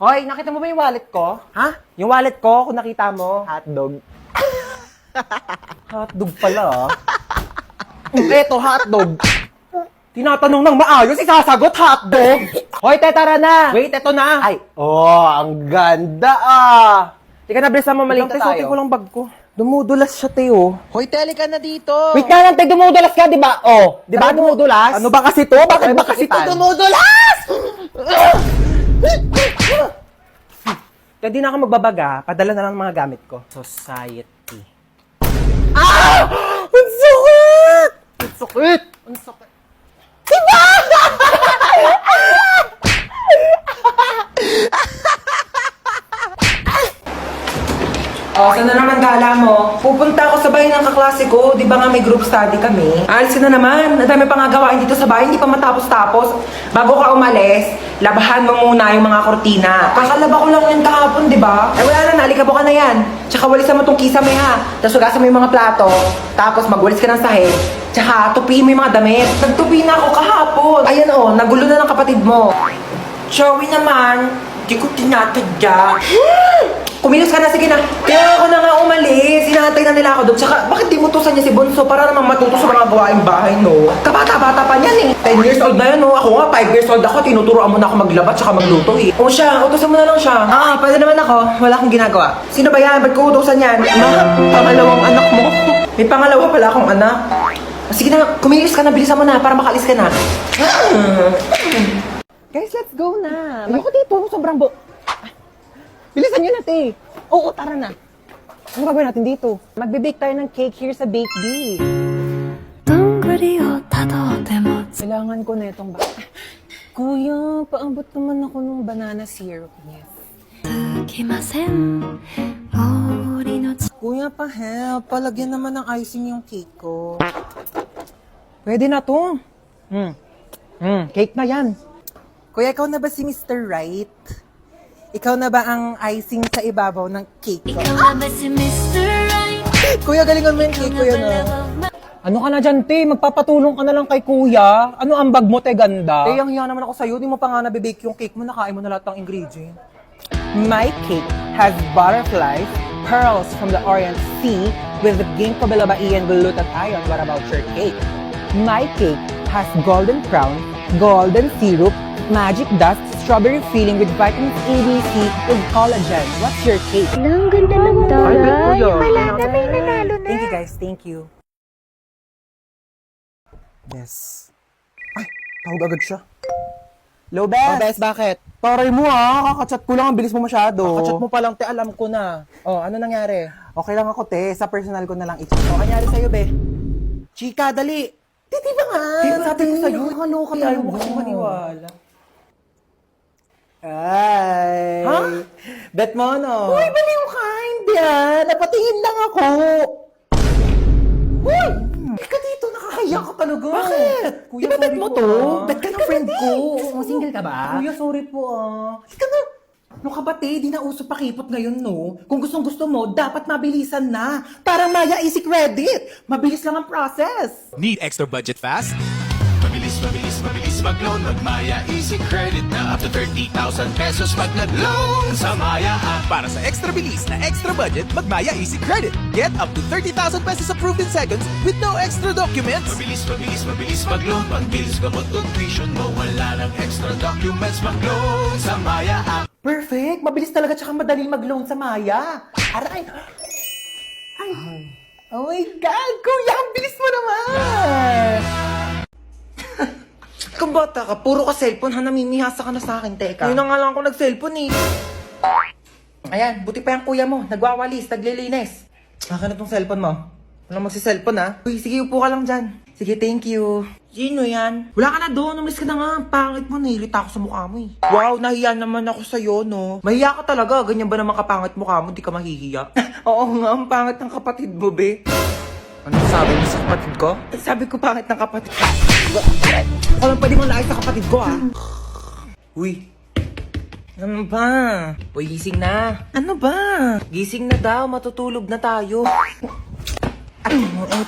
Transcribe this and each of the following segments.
Hoy, nakita mo ba yung wallet ko? Ha? Yung wallet ko, kung nakita mo, hotdog. Hotdog pala, ah. Eto, hotdog. Tinatanong ng maayos, isasagot hotdog. Hoy, tara na. Wait, eto na. Ay, ang ganda, ah. Tika na, bilisan mo, malita tayo. Suotin ko lang bag ko. Dumudulas siya, Teo. Hoy, tele ka na dito. Wait nga lang, dumudulas ka, di ba? Oh, di ba dumudulas? Ano ba kasi to? Bakit ba kasi to dumudulas? Kaya di na ako magbabaga, padala na lang ang mga gamit ko. Society. Ah! Ang sakit! Ang sakit! Ang sakit! Oh, saan na naman gala mo? Pupunta ako sa bahay ng kaklase ko. Di ba nga may group study kami? Alis ka na naman. Ang dami pang gagawain dito sa bahay. Hindi pa matapos-tapos. Bago ka umalis, labahan mo muna yung mga kortina. Kakalaba ko lang yan kahapon, di ba? Eh wala na, naalikabo ka na yan. Tsaka walisan mo tong kisame ha. Tapos hugasan mo yung mga plato. Tapos magwalis ka ng sahig. Tsaka tupiin mo yung mga damit. Nagtupi na ako kahapon. Ayan oh, nagulo na ng kapatid mo. Joey naman, di ko tinatadya. Kumilos ka na, sige na. Kaya ako na nga umalis. Hinahantay na nila ako doon. Tsaka, bakit di mo tusan niya si Bonso para naman matuto sa mga gawaing bahay, no? Kabata-bata pa niyan eh. 10 years old na yan, no? Ako nga, 5 years old ako. Tinuturoan mo na ako maglaba tsaka magluto eh. O siya, utusan mo na lang siya. Ah, pwede naman ako. Wala akong ginagawa. Sino ba yan? Ba't ko utusan yan? Pangalawang anak mo. May pangalawa pala akong anak. Sige na, kumilos ka na. Bilisan mo na para makalis ka na. Guys, let's go na. Ayoko dito. Sobrang Bilisan nyo na, te. Oo, tara na. Ano gagawin natin dito? Magbe-bake tayo ng cake here sa Bake Bee. Kailangan ko na itong Kuya, paabot naman ako ng banana syrup. Yes. Kuya, pa-help. Palagyan naman ng icing yung cake ko. Pwede na to. Cake na yan. Kuya, ikaw na ba si Mr. Right? Ikaw na ba ang icing sa ibabaw ng cake ko? Ikaw na ba si Mr. Right? Kuya, galingan mo yung cake ko yun, Ano ka na dyan, te? Magpapatulong ka na lang kay kuya. Ano ang bag mo, te? Ganda. Te, ang hiya naman ako sa'yo. Di mo pa nga nabibake yung cake mo. Nakain mo na lahat ng ingredient. My cake has butterflies, pearls from the Orient Sea with the ginkgo biloba and glutathione. What about your cake? My cake has golden crown, golden syrup, magic dust, strawberry filling with vitamins A, B, C, with collagen. What's your cake? Ang ganda ng taray. Wala na, may nanalo na. Thank you guys, thank you. Yes. Ay, tawag agad siya. Hello, Bes. Oh, Bes, bakit? Taray mo kakachat ko lang, ang bilis mo masyado. Kakachat mo pa lang, te, alam ko na. Oh, ano nangyari? Okay lang ako, te. Sa personal ko na lang i-chat. Ano nangyari sa'yo, be? Chika, dali. Di ba nga? Sabi ko sa'yo, nakaloka tayo mo kasi maniwala. Ay. Ha? Bet mo, no? Uy, baliw ka! Hindi napatingin lang ako. Uy! Ika dito, nakakaya ka talaga. Bakit? Kuya, Di ba bet sorry mo po, to? Bet ka ng friend ko. Single ka ba? Kuya, sorry po Ika na. No kabate, di na uso pakipot ngayon, no? Kung gustong-gusto mo, dapat mabilisan na. Para Maya Easy Credit. Mabilis lang ang process. Need extra budget fast? Mabilis, mabilis, mabilis mag-loan. Mag-Maya Easy Credit na up to 30,000 pesos pag nag-loan sa Maya app. Para sa extra bilis na extra budget, mag-Maya Easy Credit. Get up to 30,000 pesos approved in seconds with no extra documents. Mabilis, mabilis, mabilis mag-loan. Pag-bilis gamot o tuition mo, wala ng extra documents. Mag-loan sa Maya app. Perfect! Mabilis talaga tsaka madali mag-loan sa Maya. Aray! Ay! Oh my God! Kuya, ang bilis mo naman! Kabata ka, puro ka cellphone ha, namimihasa ka na sa akin, teka. Yun na nga lang ako nag-cellphone eh. Ayan, buti pa yung kuya mo, nagwawalis, naglilinis. Akin na tong cellphone mo. Walang magsi-cellphone ha. Uy, sige, upo ka lang dyan. Sige, thank you. Sino yan? Wala ka na doon, umalis ka na nga. Pangit mo, nahilita ako sa mukha mo eh. Wow, nahiya naman ako sa'yo, no? Mahiya ka talaga, ganyan ba naman kapangit mukha mo, di ka mahihiya? Oo nga, ang pangit ng kapatid mo, be. Ano sabi mo sa kapatid ko? Sabi ko pangit ng kapatid ko. Ako lang pwede mong laay sa kapatid ko, ah. Uy. Ano ba? Uy, gising na. Ano ba? Gising na daw, matutulog na tayo. Ay,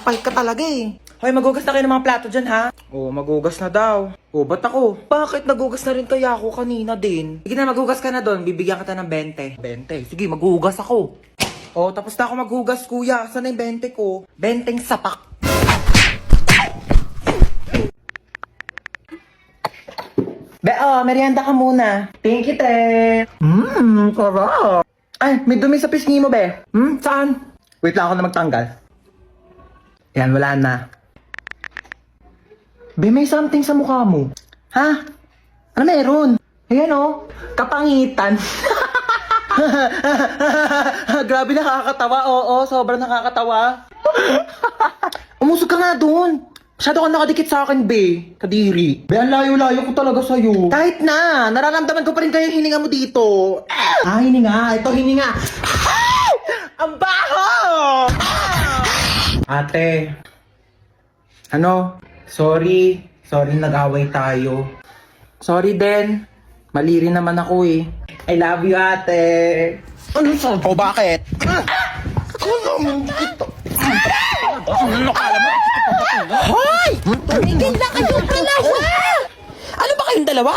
pal ka talaga eh. Hoy, magugas na kayo ng mga plato dyan, ha? Oo, magugas na daw. Oo, ba't ako? Bakit nagugas na rin kaya ako kanina din? Sige na, magugas ka na doon. Bibigyan kita ng 20. 20? Sige, magugas ako. Oo, tapos na ako maghugas, kuya. Saan na yung 20 ko? 20 sapak. Merienda ka muna. Thank you, te. Sarap. Ay, may dumi sa pisngi mo, be. Saan? Wait lang ako na magtanggal. Yan, wala na. Be, may something sa mukha mo. Ha? Ano meron? Ayan oh, kapangitan. Grabe, nakakatawa. Oo, sobrang nakakatawa. Umusog ka nga doon. Masyado ka nakadikit sa akin, be. Kadiri. Be, ang layo-layo ko talaga sa'yo. Kahit na, nararamdaman ko pa rin kayo yung hininga mo dito. Hininga. Ito, hininga. Ang baho! Ate. Ano? Sorry. Sorry, nag-away tayo. Sorry din. Mali rin naman ako eh. I love you, ate. Ano sa? O, bakit? Hoy! Tumigil na kayong dalawa! Ano ba kayong dalawa?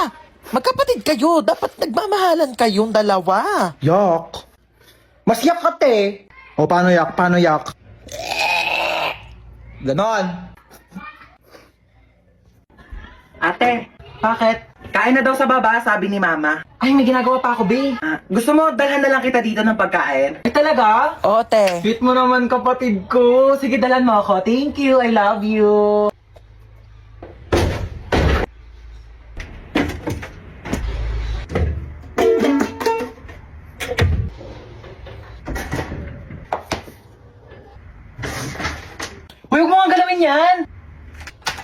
Magkapatid kayo. Dapat nagmamahalan kayong dalawa. Yak. Mas yak ka, te. O, paano yak? Paano yak? Ganon. Ate, bakit? Kain na daw sa baba, sabi ni Mama. Ay, may ginagawa pa ako, be. Gusto mo, dalhan na lang kita dito ng pagkain? Ay, talaga? Oo, te. Sweet mo naman, kapatid ko. Sige, dalhan mo ako. Thank you, I love you. Huwag mo nga galawin yan!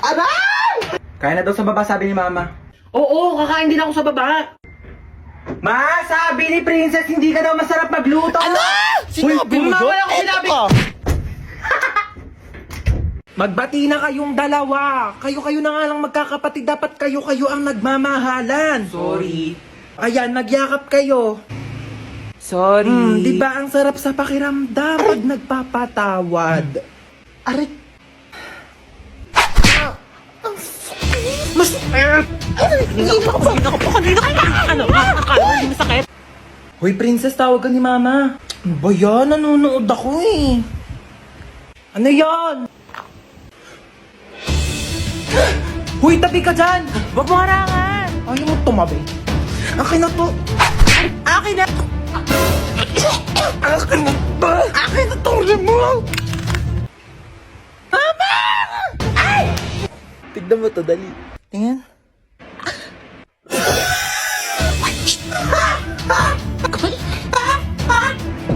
Aray! Kaya na daw sa baba, sabi ni Mama. Oo, kakain din ako sa baba. Ma, sabi ni Princess, hindi ka daw masarap magluto. Ano? Sinabi mo yun? Ako sinabi ko. Magbati na kayong dalawa. Kayo-kayo na nga lang magkakapatid. Dapat kayo-kayo ang nagmamahalan. Sorry. Ayan, nagyakap kayo. Sorry. Di ba ang sarap sa pakiramdam pag nagpapatawad? Aray. Mas... Hoy, Princess, tawag ka ni Mama. Ano ba yan? Nanonood ako eh. Ano yan? Hoy, tabi ka dyan! Wag mo harangan! Ayaw mo tumabi. Akin na to. Akin na to. Akin na to. Akin na to. Mo. Mama! Ay! Tignan mo to, dali. Tingnan.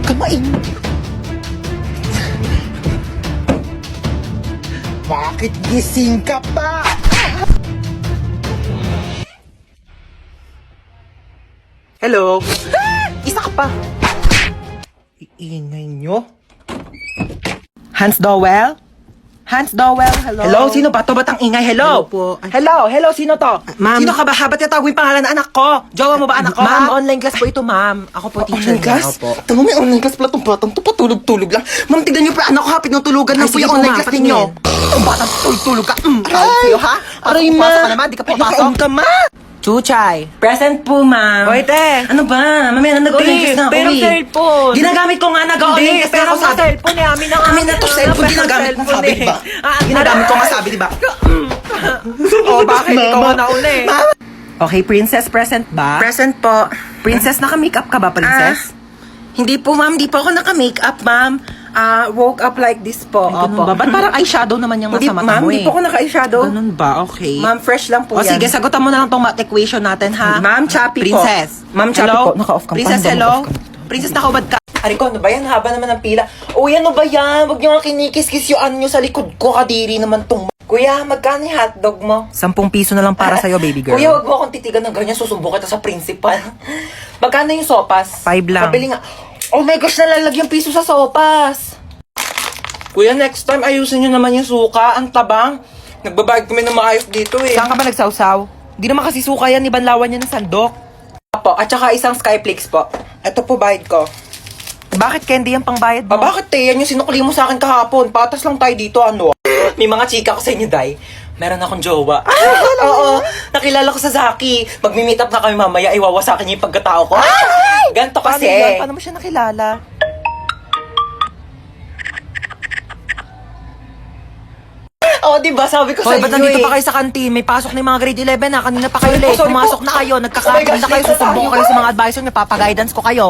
Kamain. Bakit gising ka pa? Hello? Isa ka pa. Iingay nyo. Hans Dowell? Hans Dowell, hello? Hello, sino ba to? Ba't ang ingay? Hello? Hello po. Ay. Hello, sino to? Ma'am. Sino ka ba? Ba't natawag yung pangalan ng anak ko? Jowa mo ba anak ko? Ma'am, online class po ito, ma'am. Ako po teacher Online class? niya. Opo. Tango, may online class pala itong batang to. Patulog-tulog lang. Ma'am, tignan niyo pa, anak ko hapit ng tulugan Ay, lang po sige yung po, online ma'am, class patingin. ninyo. Ang batang tulog ka. Aray! Sa'yo, ha? Aray, ma! Pasok ka naman, di ka Ay, papasok. nakaon ka, ma! Chuchay. Present po, ma'am. Hoy, te. Ano ba? Mamaya na nag-online class na ako pero eh. cellphone. Ginagamit ko nga nag-online class na ako sabi. cellphone eh. Amin Amin na to, cellphone. Ginagamit mo sabi, di ba? Ginagamit ko nga sabi, di ba? Oh, bakit? Ikaw na nauna eh. Okay, princess, present ba? Present po. Princess, naka-makeup ka ba, princess? Hindi po, ma'am. Hindi po ako naka-makeup, ma'am. Woke up like this po. Ay, ganun ba? Ba't parang eyeshadow naman yung Hindi, nasa mata ma'am. mo eh? Hindi po ako naka-eyeshadow. Ganun ba? Okay. Ma'am, fresh lang po O yan. sige, sagutan mo na lang tong math equation natin, ha? Ma'am, choppy po. Princess. Ma'am, choppy Hello? po. Naka-off ka. Princess, Paano ba hello? naka-off ka? Princess, nakubad ka. Ariko, ano ba yan? Haba naman ang pila. Uy, ano ba yan? Huwag niyo nga kinikis-kis yung ano nyo sa likod ko. Kadiri naman tong... Kuya, magkano yung hotdog mo? 10 piso na lang para sa'yo, baby girl. Kuya, wag mo akong titigan ng ganyan. Susumbong kita sa principal. Magkano yung sopas? 5 lang. Pabili nga. Oh my gosh, nalalagyan piso sa sopas. Kuya, next time ayusin nyo naman yung suka. Ang tabang. Nagbabayad kami ng maayos dito eh. Saan ka ba nagsawsaw? Di naman kasi suka yan, ibanlawan yan ng sandok. Po, at saka isang Skyflix po. Ito po bayad ko. Bakit candy yung pangbayad mo? Bakit te? Yan yung sinukli mo sa akin kahapon. Patas lang tayo dito, ano? May mga chika ko sa inyo, Day. Meron akong jowa. Oo, nakilala ko sa Zaki. Magmi-meet up na kami mamaya, iwawasakin niya yung pagkatao ko. Ganto kasi. Paano mo siya nakilala? Oo, diba? Sabi ko sa Hoy, inyo ba't nandito pa kayo sa kantin? May pasok na yung mga grade 11 na. Kanina pa kayo late. Sorry po. Pumasok na kayo. Oh my Nagkakaroon gosh, na kayo. late na Susumbong tayo, ko kayo sa guys. mga advisor niyo. Papaguidance ko kayo.